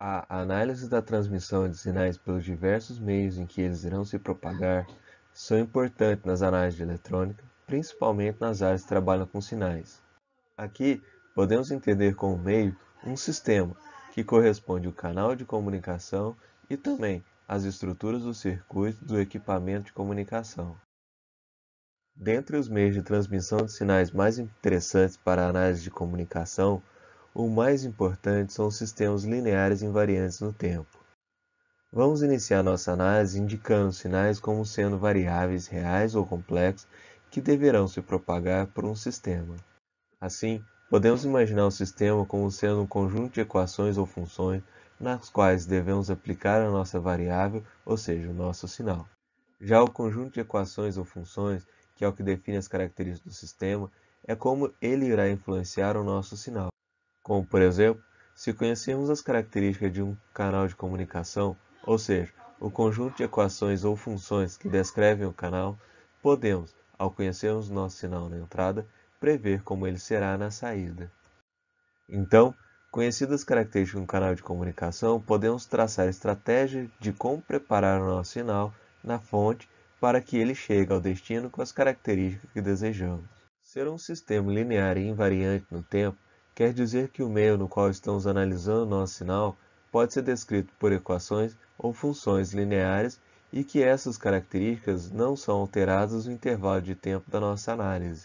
A análise da transmissão de sinais pelos diversos meios em que eles irão se propagar são importantes nas análises de eletrônica, principalmente nas áreas que trabalham com sinais. Aqui, podemos entender como meio um sistema, que corresponde ao canal de comunicação e também às estruturas do circuito do equipamento de comunicação. Dentre os meios de transmissão de sinais mais interessantes para a análise de comunicação, o mais importante são os sistemas lineares invariantes no tempo. Vamos iniciar nossa análise indicando os sinais como sendo variáveis reais ou complexos que deverão se propagar por um sistema. Assim, podemos imaginar o sistema como sendo um conjunto de equações ou funções nas quais devemos aplicar a nossa variável, ou seja, o nosso sinal. Já o conjunto de equações ou funções, que é o que define as características do sistema, é como ele irá influenciar o nosso sinal. Como, por exemplo, se conhecemos as características de um canal de comunicação, ou seja, o conjunto de equações ou funções que descrevem o canal, podemos, ao conhecermos nosso sinal na entrada, prever como ele será na saída. Então, conhecidas as características de um canal de comunicação, podemos traçar estratégias de como preparar o nosso sinal na fonte para que ele chegue ao destino com as características que desejamos. Ser um sistema linear e invariante no tempo quer dizer que o meio no qual estamos analisando nosso sinal pode ser descrito por equações ou funções lineares e que essas características não são alteradas no intervalo de tempo da nossa análise.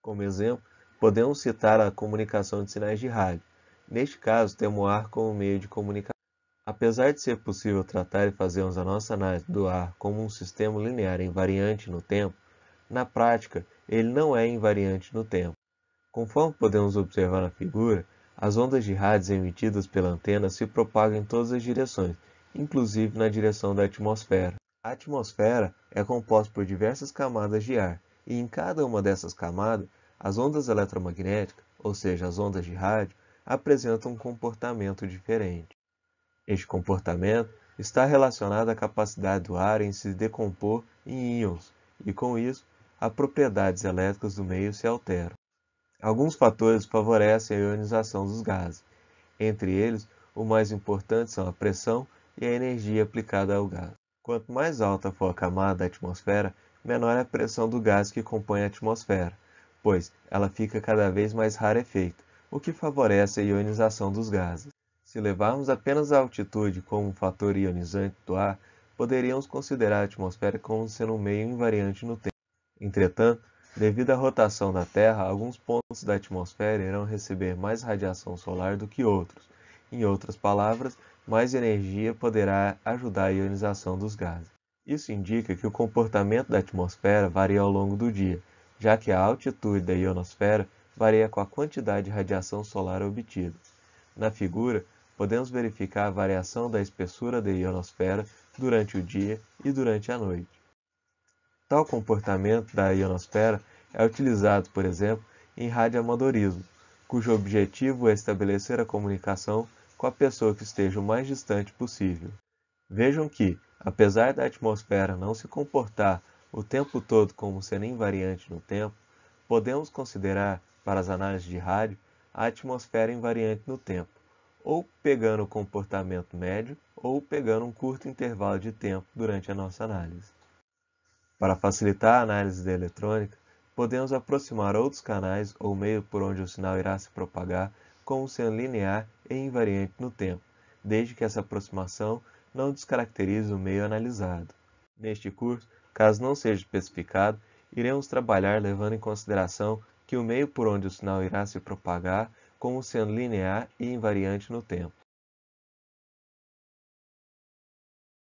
Como exemplo, podemos citar a comunicação de sinais de rádio. Neste caso, temos o ar como meio de comunicação. Apesar de ser possível tratar e fazermos a nossa análise do ar como um sistema linear invariante no tempo, na prática, ele não é invariante no tempo. Conforme podemos observar na figura, as ondas de rádio emitidas pela antena se propagam em todas as direções, inclusive na direção da atmosfera. A atmosfera é composta por diversas camadas de ar, e em cada uma dessas camadas, as ondas eletromagnéticas, ou seja, as ondas de rádio, apresentam um comportamento diferente. Este comportamento está relacionado à capacidade do ar em se decompor em íons, e com isso, as propriedades elétricas do meio se alteram. Alguns fatores favorecem a ionização dos gases. Entre eles, o mais importante são a pressão e a energia aplicada ao gás. Quanto mais alta for a camada da atmosfera, menor é a pressão do gás que compõe a atmosfera, pois ela fica cada vez mais rarefeita, o que favorece a ionização dos gases. Se levarmos apenas a altitude como um fator ionizante do ar, poderíamos considerar a atmosfera como sendo um meio invariante no tempo. Entretanto, devido à rotação da Terra, alguns pontos da atmosfera irão receber mais radiação solar do que outros. Em outras palavras, mais energia poderá ajudar a ionização dos gases. Isso indica que o comportamento da atmosfera varia ao longo do dia, já que a altitude da ionosfera varia com a quantidade de radiação solar obtida. Na figura, podemos verificar a variação da espessura da ionosfera durante o dia e durante a noite. Tal comportamento da ionosfera é utilizado, por exemplo, em radioamadorismo, cujo objetivo é estabelecer a comunicação com a pessoa que esteja o mais distante possível. Vejam que, apesar da atmosfera não se comportar o tempo todo como sendo invariante no tempo, podemos considerar, para as análises de rádio, a atmosfera invariante no tempo, ou pegando o comportamento médio, ou pegando um curto intervalo de tempo durante a nossa análise. Para facilitar a análise da eletrônica, podemos aproximar outros canais ou meio por onde o sinal irá se propagar como sendo linear e invariante no tempo, desde que essa aproximação não descaracterize o meio analisado. Neste curso, caso não seja especificado, iremos trabalhar levando em consideração que o meio por onde o sinal irá se propagar como sendo linear e invariante no tempo.